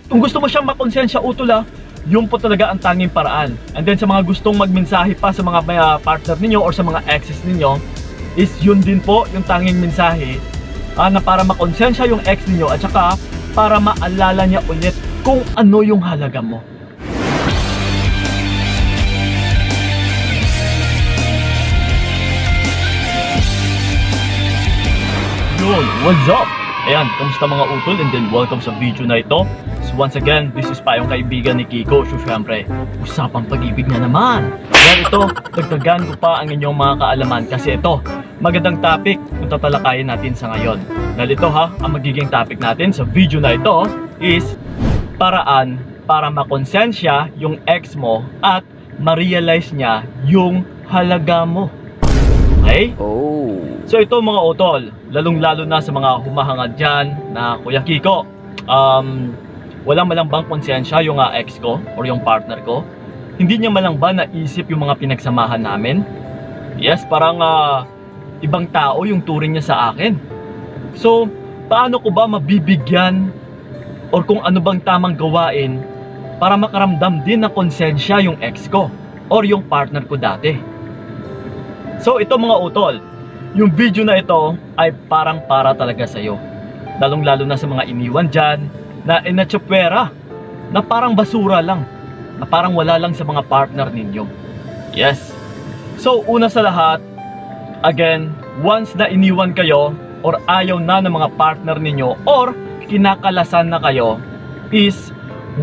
kung gusto mo siyang makonsensya utol yun po talaga ang tanging paraan. And then sa mga gustong magmensahe pa sa mga partner ninyo or sa mga exes ninyo, is yun din po yung tanging mensahe na para makonsensya yung ex ninyo at saka para maalala niya ulit kung ano yung halaga mo. Yun, what's up? Ayan, kamusta mga utol, and then welcome sa video na ito. So once again, this is pa yung kaibigan ni Kiko. So syempre, usapang pag-ibig na naman. Dahil ito, dagdagan ko pa ang inyong mga kaalaman kasi ito, magandang topic kung tatalakayin natin sa ngayon. Dahil ito ang magiging topic natin sa video na ito is paraan para makonsensya yung ex mo at ma-realize niya yung halaga mo. Okay? Oh. So ito mga utol, lalong-lalo na sa mga humahangad dyan na Kuya Kiko, walang malambang konsensya yung ex ko or yung partner ko. Hindi niya malang ba naisip yung mga pinagsamahan namin? Yes, parang ibang tao yung turing niya sa akin. So, paano ko ba mabibigyan or kung ano bang tamang gawain para makaramdam din ng konsensya yung ex ko or yung partner ko dati? So ito mga utol, yung video na ito ay parang para talaga sa'yo. Lalong-lalo na sa mga iniwan dyan na inatsapwera, na parang basura lang, na parang wala lang sa mga partner ninyo. Yes. So una sa lahat, again, once na iniwan kayo or ayaw na ng mga partner ninyo or kinakalasan na kayo, is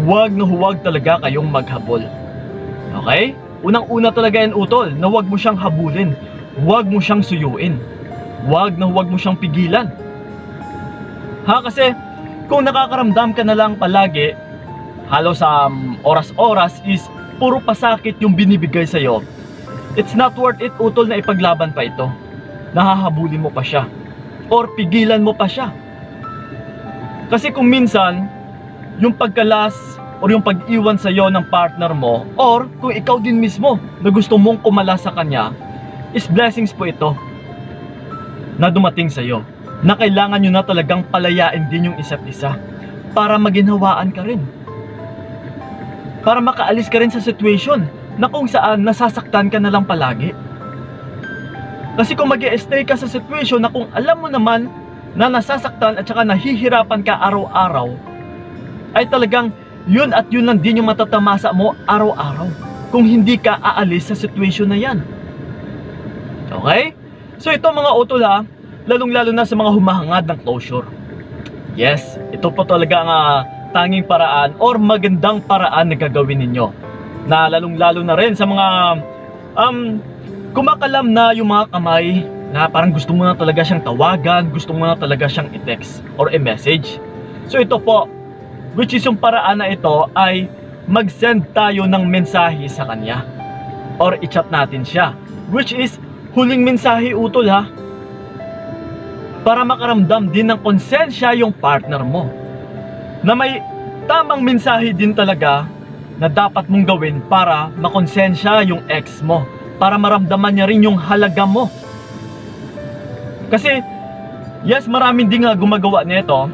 huwag na huwag talaga kayong maghabol. Okay? Unang-una talaga yan utol, na huwag mo siyang habulin. Huwag mo siyang suyuin. Huwag na huwag mo siyang pigilan. Kasi kung nakakaramdam ka na lang palagi, halos sa oras-oras is puro pasakit yung binibigay sa'yo, it's not worth it utol na ipaglaban pa ito. Nahahabulin mo pa siya or pigilan mo pa siya. Kasi kung minsan yung pagkalas or yung pag-iwan sa'yo ng partner mo, or kung ikaw din mismo na gusto mong kumala sa kanya, is blessings po ito na dumating sa'yo, na kailangan nyo na talagang palayain din yung isa't isa para maginhawaan ka rin, para makaalis ka rin sa situation na kung saan nasasaktan ka na lang palagi. Kasi kung mag-i-stay ka sa situation na kung alam mo naman na nasasaktan at saka nahihirapan ka araw-araw, ay talagang yun at yun lang din yung matatamasa mo araw-araw kung hindi ka aalis sa situation na yan. Okay? So ito mga utol lalong-lalo na sa mga humahangad ng closure. Yes, ito po talaga ang tanging paraan or magandang paraan na gagawin ninyo. Na lalong-lalo na rin sa mga kumakalam na yung mga kamay na parang gusto mo na talaga siyang tawagan, gusto mo na talaga siyang i-text or i-message. So ito po, which is yung paraan na ito ay mag-send tayo ng mensahe sa kanya or i-chat natin siya, which is huling mensahe utol para makaramdam din ng konsensya yung partner mo na may tamang mensahe din talaga na dapat mong gawin para makonsensya yung ex mo, para maramdaman niya rin yung halaga mo. Kasi yes, maraming din gumagawa nito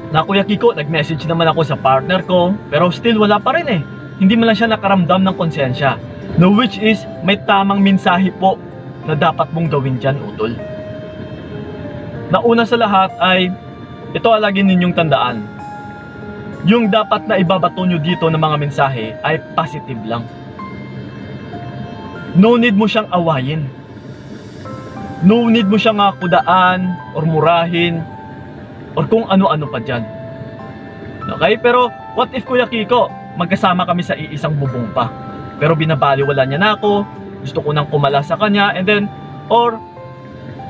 na Kuya Kiko, nag-message naman ako sa partner ko pero still wala pa rin hindi man lang siya nakaramdam ng konsensya, no, which is may tamang mensahe po na dapat mong gawin dyan utol. Na una sa lahat ay ito, lagi ninyong tandaan, yung dapat na ibabato nyo dito ng mga mensahe ay positive lang. No need mo siyang awayin, no need mo siyang kudaan or murahin or kung ano-ano pa dyan. Okay? Pero what if Kuya Kiko, magkasama kami sa iisang bubong pa, pero binabaliwala niya na ako, gusto ko nang kumala sa kanya, and then or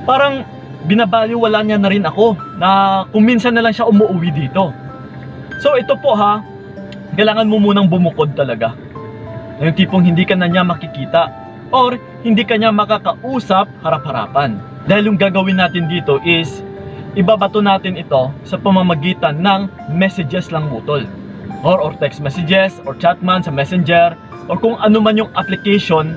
parang binabaliwala niya na rin ako na kung minsan na lang siya umuwi dito. So ito po kailangan mo munang bumukod talaga. Yung tipong hindi ka na niya makikita or hindi ka niya makakausap harap-harapan. Dahil yung gagawin natin dito is ibabato natin ito sa pamamagitan ng messages lang utol, or text messages or chat man sa messenger or kung ano man yung application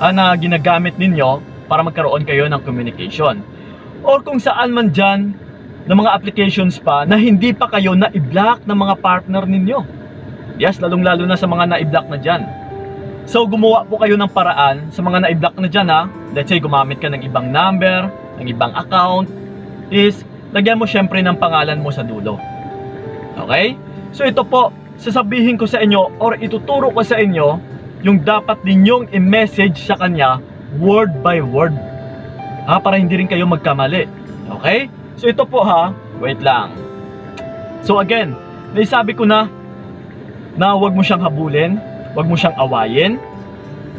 na ginagamit ninyo para magkaroon kayo ng communication, or kung saan man dyan ng mga applications pa na hindi pa kayo na-i-block ng mga partner ninyo. Yes, lalong-lalo na sa mga na-i-block na dyan. So, gumawa po kayo ng paraan sa mga na-i-block na dyan, ha. Let's say, gumamit ka ng ibang number, ng ibang account, is, lagyan mo syempre ng pangalan mo sa dulo. Okay? So, ito po, sasabihin ko sa inyo, or ituturo ko sa inyo, yung dapat ninyong i-message sa kanya, word by word. Ha, para hindi rin kayo magkamali. Okay? So ito po ha, wait lang. So again, naisabi ko na wag mo siyang habulin, wag mo siyang awayin.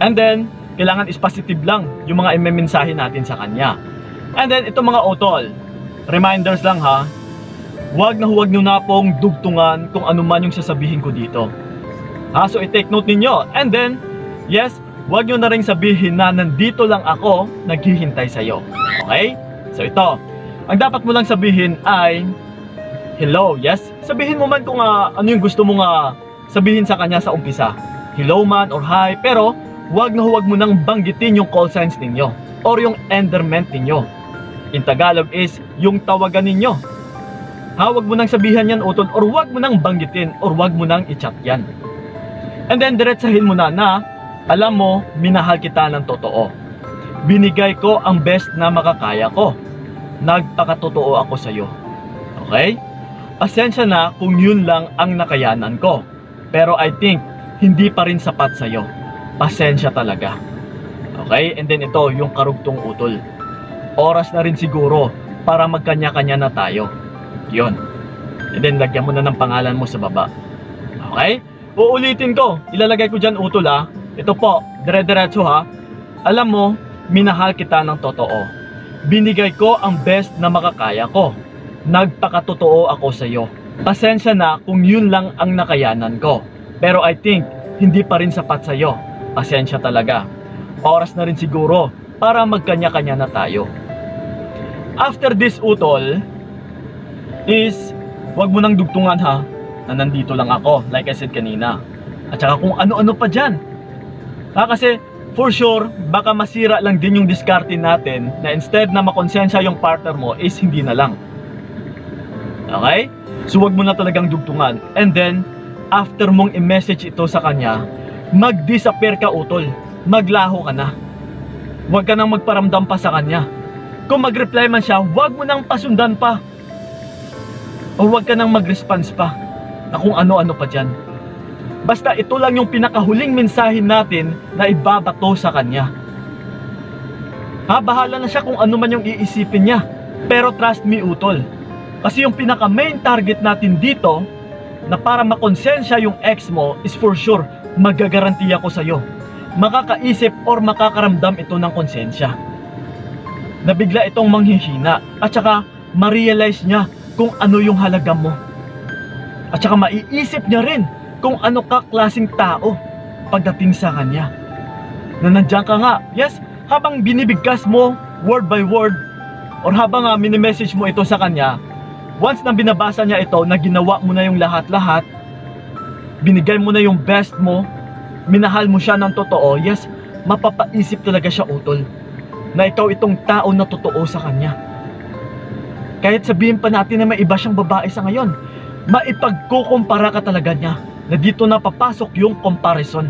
And then, kailangan is positive lang yung mga imemensahe natin sa kanya. And then, ito mga utol, reminders lang ha, huwag nyo na pong dugtungan kung ano man yung sasabihin ko dito. Ha, so i-take note ninyo. And then, yes, huwag nyo na rin sabihin na nandito lang ako, naghihintay sa'yo. Okay? So ito, ang dapat mo lang sabihin ay hello, yes? Sabihin mo man kung ano yung gusto mong sabihin sa kanya sa umpisa. Hello man or hi, pero huwag mo nang banggitin yung call signs ninyo or yung enderment ninyo. In Tagalog is yung tawagan ninyo. Ha, huwag mo nang sabihan yan utol, or huwag mo nang banggitin, or huwag mo nang i-chat yan. And then diretsahin mo na alam mo, minahal kita ng totoo. Binigay ko ang best na makakaya ko. Nagpakatotoo ako sa iyo. Okay? Pasensya na kung yun lang ang nakayanan ko. Pero I think, hindi pa rin sapat sa iyo. Pasensya talaga. Okay? And then ito, yung karugtong utol. Oras na rin siguro para magkanya-kanya na tayo. Yun. And then lagyan mo na ng pangalan mo sa baba. Okay? Uulitin ko. Ilalagay ko dyan utol ha. Ito po, dire-diretso ha. Alam mo, minahal kita ng totoo. Binigay ko ang best na makakaya ko. Nagpakatotoo ako sa iyo. Pasensya na kung yun lang ang nakayanan ko. Pero I think, hindi pa rin sapat sa iyo. Pasensya talaga. Oras na rin siguro para magkanya-kanya na tayo. After this utol, is, wag mo nang dugtungan ha, na nandito lang ako, like I said kanina. At saka kung ano-ano pa dyan. Ha, kasi, for sure, baka masira lang din yung diskarte natin na instead na makonsensya yung partner mo is hindi na lang. Okay? So wag mo na talagang dugtungan. And then, after mong i-message ito sa kanya, mag-disappear ka utol. Maglaho ka na. Huwag ka nang magparamdam pa sa kanya. Kung mag-reply man siya, huwag mo nang pasundan pa. O huwag ka nang mag-response pa na kung ano-ano pa dyan. Basta ito lang yung pinakahuling mensahe natin na ibabato sa kanya. Ha, bahala na siya kung ano man yung iisipin niya. Pero trust me utol, kasi yung pinaka main target natin dito na para makonsensya yung ex mo is for sure magagaranti ako sa'yo. Makakaisip or makakaramdam ito ng konsensya. Na bigla itong manghihina at saka ma-realize niya kung ano yung halaga mo. At saka maiisip niya rin kung ano ka klaseng tao pagdating sa kanya. Na nandiyan ka nga, yes, habang binibigkas mo word by word or habang mini-message mo ito sa kanya, once na binabasa niya ito na ginawa mo na yung lahat-lahat, binigay mo na yung best mo, minahal mo siya ng totoo, yes, mapapaisip talaga siya utol na ikaw itong tao na totoo sa kanya. Kahit sabihin pa natin na may iba siyang babae sa ngayon, maipagkukumpara ka talaga niya. Na dito na papasok yung comparison.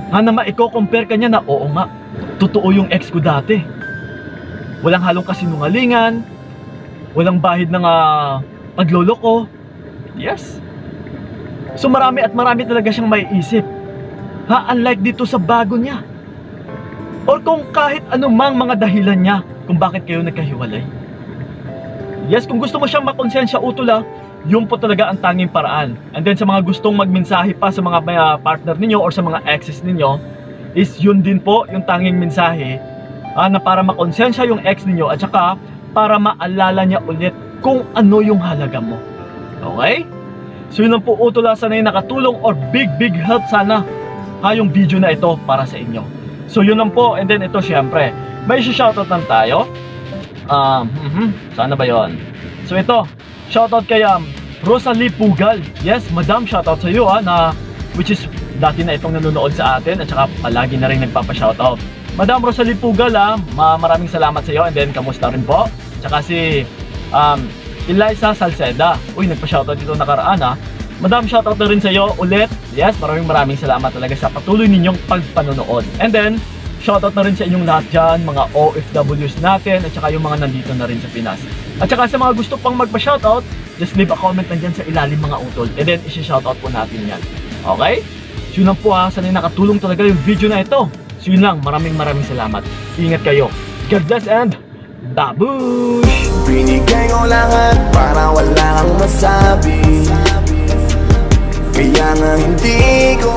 Na maiko-compare ka niya na oo nga, totoo yung ex ko dati. Walang halong kasinungalingan, walang bahid ng pagloloko. Yes. So marami at marami talaga siyang maiisip. Ha, unlike dito sa bago niya. Or kung kahit anumang mga dahilan niya kung bakit kayo nagkahiwalay. Yes, kung gusto mo siyang makonsensya utol yun po talaga ang tanging paraan. And then sa mga gustong magmensahe pa sa mga partner ninyo or sa mga exes ninyo, is yun din po yung tanging mensahe na para makonsensya yung ex ninyo at saka para maalala niya ulit kung ano yung halaga mo. Okay? So yun lang po utol, sana yung nakatulong or big help sana yung video na ito para sa inyo. So yun lang po. And then ito syempre, may shoutout lang tayo. Sana ba yun? So ito, shoutout kay Rosalie Pugal. Yes, madam, shoutout sa iyo na which is dati na itong nanonood sa atin at saka palagi na rin nagpapa-shoutout. Madam Rosalie Pugal maraming salamat sa iyo and then kamusta rin po. Tsaka si Eliza Salceda. Uy, nagpa-shoutout dito nakaraan ha. Madam, shoutout na rin sa iyo ulit. Yes, maraming salamat talaga sa patuloy ninyong pagpanonood. And then, shoutout na rin sa inyong lahat dyan, mga OFWs natin, at saka yung mga nandito na rin sa Pinas. At saka sa mga gusto pang magpa-shoutout, just leave a comment na dyan sa ilalim mga utol. And then, isi-shoutout po natin yan. Okay? So yun lang po ha, sana nakatulong talaga yung video na ito. So yun lang, maraming salamat. Ingat kayo. God bless and babush! Binigay ko lahat para wala kang masabi. Kaya nga hindi ko